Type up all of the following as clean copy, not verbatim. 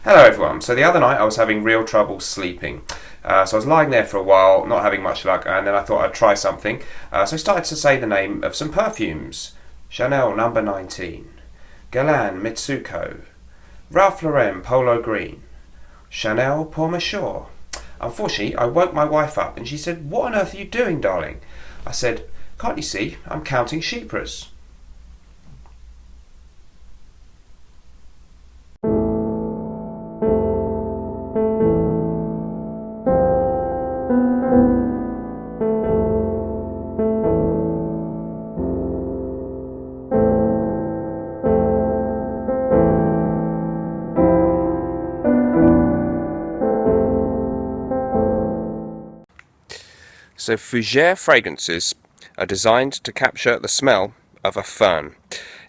Hello everyone. So the other night I was having real trouble sleeping. So I was lying there for a while, not having much luck, and then I thought I'd try something. So I started to say the name of some perfumes. Chanel number 19, Guerlain Mitsuko, Ralph Lauren Polo Green, Chanel Pour Monsieur. Unfortunately, I woke my wife up and she said, "What on earth are you doing, darling?" I said, "Can't you see? I'm counting chypres." So Fougere fragrances are designed to capture the smell of a fern.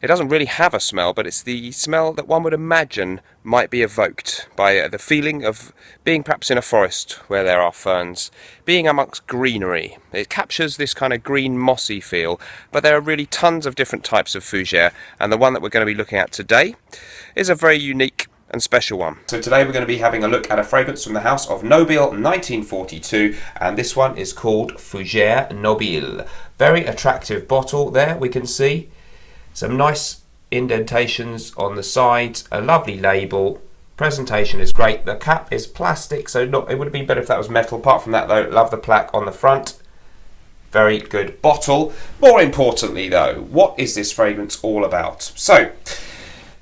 It doesn't really have a smell, but it's the smell that one would imagine might be evoked by the feeling of being perhaps in a forest where there are ferns, being amongst greenery. It captures this kind of green mossy feel, but there are really tons of different types of Fougere, and the one that we're going to be looking at today is a very unique and special one. So today we're going to be having a look at a fragrance from the house of Nobile 1942, and this one is called Fougere Nobile. Very attractive bottle there, we can see some nice indentations on the sides, a lovely label, presentation is great. The cap is plastic, so it would have been better if that was metal. Apart from that though, love the plaque on the front. Very good bottle. More importantly though, what is this fragrance all about? So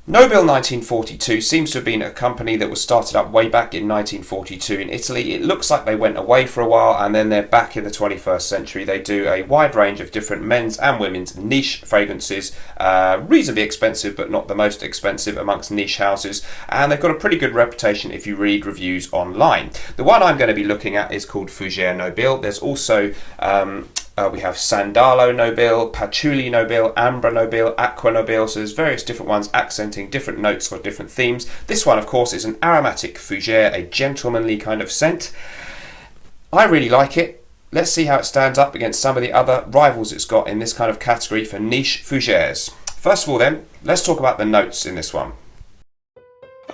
Nobile 1942 seems to have been a company that was started up way back in 1942 in Italy. It looks like they went away for a while and then they're back in the 21st century. They do a wide range of different men's and women's niche fragrances, reasonably expensive but not the most expensive amongst niche houses, and they've got a pretty good reputation if you read reviews online. The one I'm going to be looking at is called Fougere Nobile. There's also we have Sandalo Nobile, Patchouli Nobile, Ambra Nobile, Aqua Nobile, so there's various different ones accenting different notes or different themes. This one, of course, is an aromatic Fougere, a gentlemanly kind of scent. I really like it. Let's see how it stands up against some of the other rivals it's got in this kind of category for niche Fougeres. First of all then, let's talk about the notes in this one.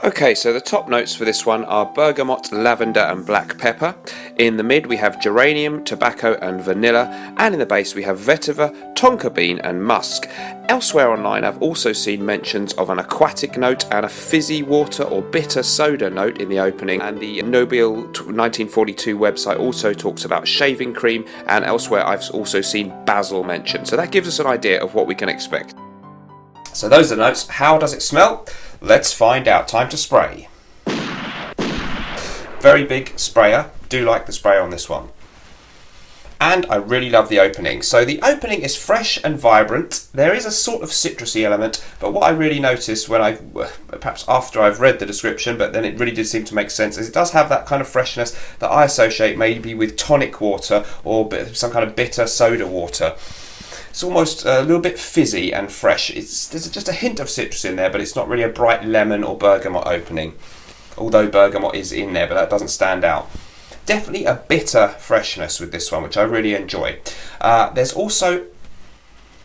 Okay, so the top notes for this one are bergamot, lavender and black pepper. In the mid we have geranium, tobacco and vanilla, and in the base we have vetiver, tonka bean and musk. Elsewhere online I've also seen mentions of an aquatic note and a fizzy water or bitter soda note in the opening, and the Nobile 1942 website also talks about shaving cream, and elsewhere I've also seen basil mentioned. So that gives us an idea of what we can expect. So those are the notes. How does it smell? Let's find out. Time to spray. Very big sprayer. Do like the spray on this one. And I really love the opening. So the opening is fresh and vibrant. There is a sort of citrusy element, but what I really noticed when perhaps after I've read the description, but then it really did seem to make sense, is it does have that kind of freshness that I associate maybe with tonic water or some kind of bitter soda water. It's almost a little bit fizzy and fresh. There's just a hint of citrus in there, but it's not really a bright lemon or bergamot opening. Although bergamot is in there, but that doesn't stand out. Definitely a bitter freshness with this one, which I really enjoy. There's also,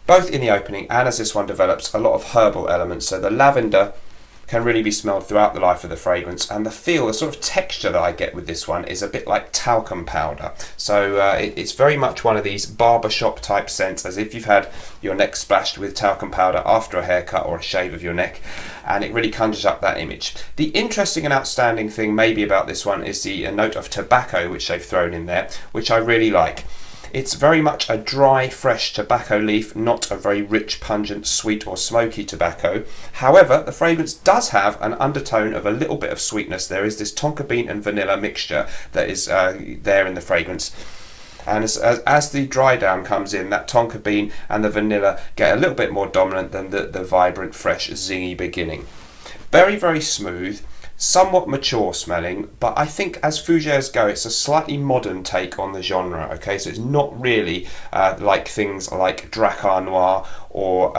both in the opening and as this one develops, a lot of herbal elements. So the lavender can really be smelled throughout the life of the fragrance, and the feel, the sort of texture that I get with this one is a bit like talcum powder. So it's very much one of these barbershop type scents, as if you've had your neck splashed with talcum powder after a haircut or a shave of your neck, and it really conjures up that image. The interesting and outstanding thing maybe about this one is the note of tobacco which they've thrown in there, which I really like. It's very much a dry, fresh tobacco leaf, not a very rich, pungent, sweet or smoky tobacco. However, the fragrance does have an undertone of a little bit of sweetness. There is this tonka bean and vanilla mixture that is there in the fragrance. And as the dry down comes in, that tonka bean and the vanilla get a little bit more dominant than the vibrant, fresh, zingy beginning. Very, very smooth. Somewhat mature smelling, but I think as Fougeres go, it's a slightly modern take on the genre. Okay, so it's not really like things like Drakkar Noir or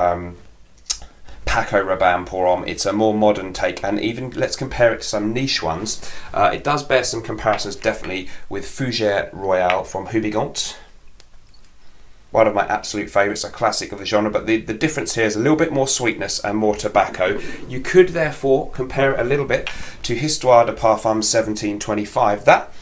Paco Rabanne Pour Homme. It's a more modern take, and even let's compare it to some niche ones. It does bear some comparisons definitely with Fougere Royale from Houbigant. one of my absolute favourites, a classic of the genre, but the difference here is a little bit more sweetness and more tobacco. You could therefore compare it a little bit to Histoire de Parfum 1725. That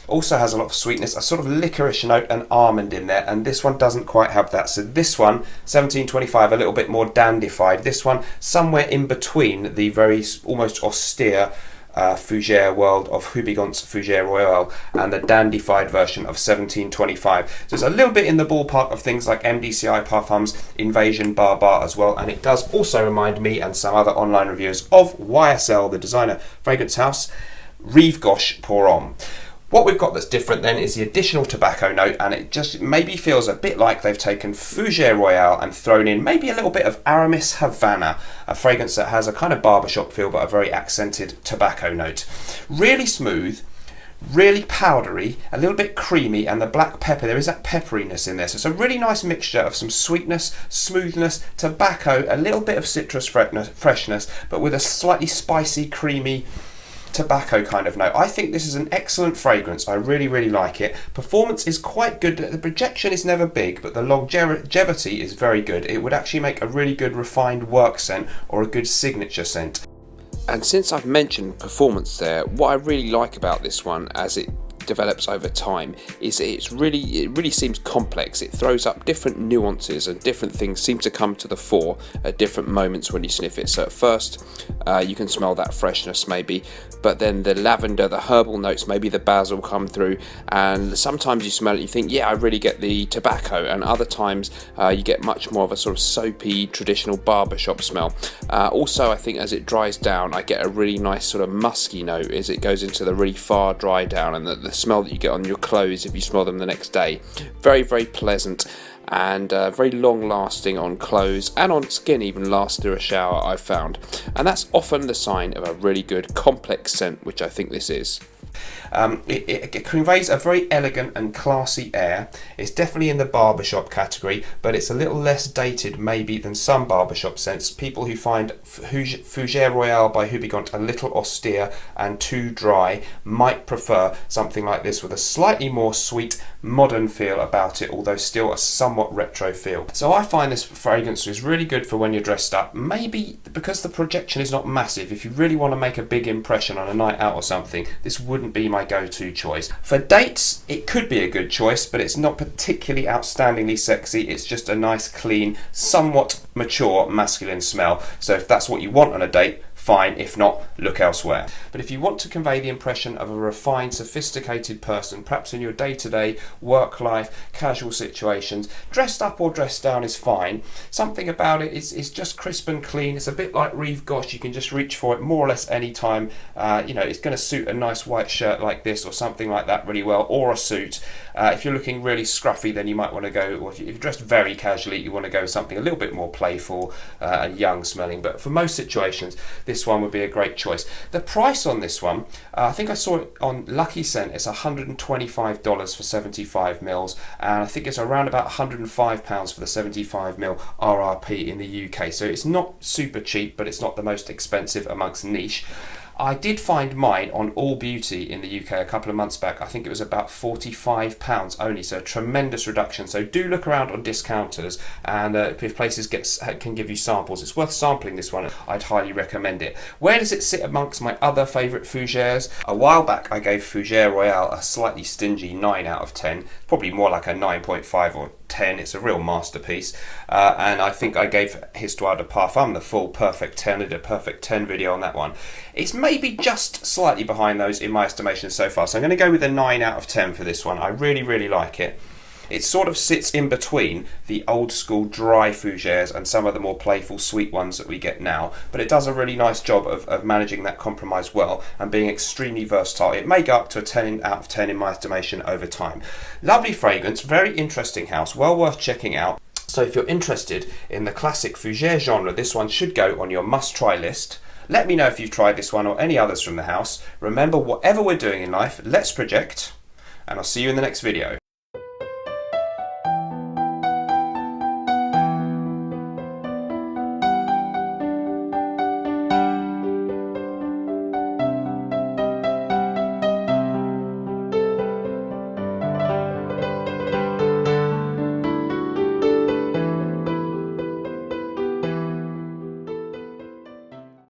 also has a lot of sweetness, a sort of licorice note and almond in there, and this one doesn't quite have that. So this one, 1725, a little bit more dandified. This one, somewhere in between the very almost austere Fougere world of Hubigant's Fougere Royale and the dandified version of 1725. So it's a little bit in the ballpark of things like MDCI Parfums Invasion Barbar as well, and it does also remind me and some other online reviewers of YSL, the designer fragrance house, Rive Gauche Pour Homme. What we've got that's different then is the additional tobacco note, and it just maybe feels a bit like they've taken Fougere Royale and thrown in maybe a little bit of Aramis Havana, a fragrance that has a kind of barbershop feel but a very accented tobacco note. Really smooth, really powdery, a little bit creamy, and the black pepper, there is that pepperiness in there. So it's a really nice mixture of some sweetness, smoothness, tobacco, a little bit of citrus freshness, but with a slightly spicy, creamy tobacco kind of note. I think this is an excellent fragrance. I really like it. Performance is quite good. The projection is never big, but the longevity is very good. It would actually make a really good refined work scent or a good signature scent. And since I've mentioned performance there, what I really like about this one as it develops over time is it really seems complex. It throws up different nuances and different things seem to come to the fore at different moments when you sniff it. So at first you can smell that freshness maybe, but then the lavender, the herbal notes, maybe the basil come through, and sometimes you smell it and you think, yeah, I really get the tobacco, and other times you get much more of a sort of soapy traditional barbershop smell. Also I think as it dries down I get a really nice sort of musky note as it goes into the really far dry down, and the smell that you get on your clothes if you smell them the next day. Very pleasant and very long lasting on clothes and on skin, even lasts through a shower, I've found. And that's often the sign of a really good complex scent, which I think this is. It conveys a very elegant and classy air. It's definitely in the barbershop category, but it's a little less dated maybe than some barbershop scents. People who find Fougere Royale by Hubigant a little austere and too dry might prefer something like this with a slightly more sweet, modern feel about it, although still a somewhat retro feel. So I find this fragrance is really good for when you're dressed up, maybe because the projection is not massive. If you really want to make a big impression on a night out or something, this wouldn't be my go-to choice. For dates, it could be a good choice, but it's not particularly outstandingly sexy. It's just a nice, clean, somewhat mature masculine smell. So if that's what you want on a date, fine. If not, look elsewhere. But if you want to convey the impression of a refined, sophisticated person, perhaps in your day-to-day work life, casual situations, dressed up or dressed down is fine. Something about it is just crisp and clean. It's a bit like Rive Gauche. You can just reach for it more or less any time. It's going to suit a nice white shirt like this or something like that really well, or a suit. If you're looking really scruffy, then you might want to go, or if you're dressed very casually, you want to go with something a little bit more playful and young smelling. But for most situations, this one would be a great choice. The price on this one, I think I saw it on Lucky Scent, it's $125 for 75 mils, and I think it's around about £105 for the 75ml RRP in the UK. So it's not super cheap, but it's not the most expensive amongst niche. I did find mine on All Beauty in the UK a couple of months back. I think it was about £45 only, so a tremendous reduction. So do look around on discounters, and if places can give you samples, it's worth sampling this one. I'd highly recommend it. Where does it sit amongst my other favourite Fougeres? A while back I gave Fougere Royale a slightly stingy 9 out of 10, probably more like a 9.5 or 10. It's a real masterpiece, and I think I gave Histoire de Parfum the full perfect 10. I did a perfect 10 video on that one. It's maybe just slightly behind those in my estimation so far, so I'm going to go with a 9 out of 10 for this one. I really like it. It sort of sits in between the old school dry Fougeres and some of the more playful sweet ones that we get now, but it does a really nice job of managing that compromise well and being extremely versatile. It may go up to a 10 out of 10 in my estimation over time. Lovely fragrance, very interesting house, well worth checking out. So if you're interested in the classic Fougere genre, this one should go on your must-try list. Let me know if you've tried this one or any others from the house. Remember, whatever we're doing in life, let's project, and I'll see you in the next video.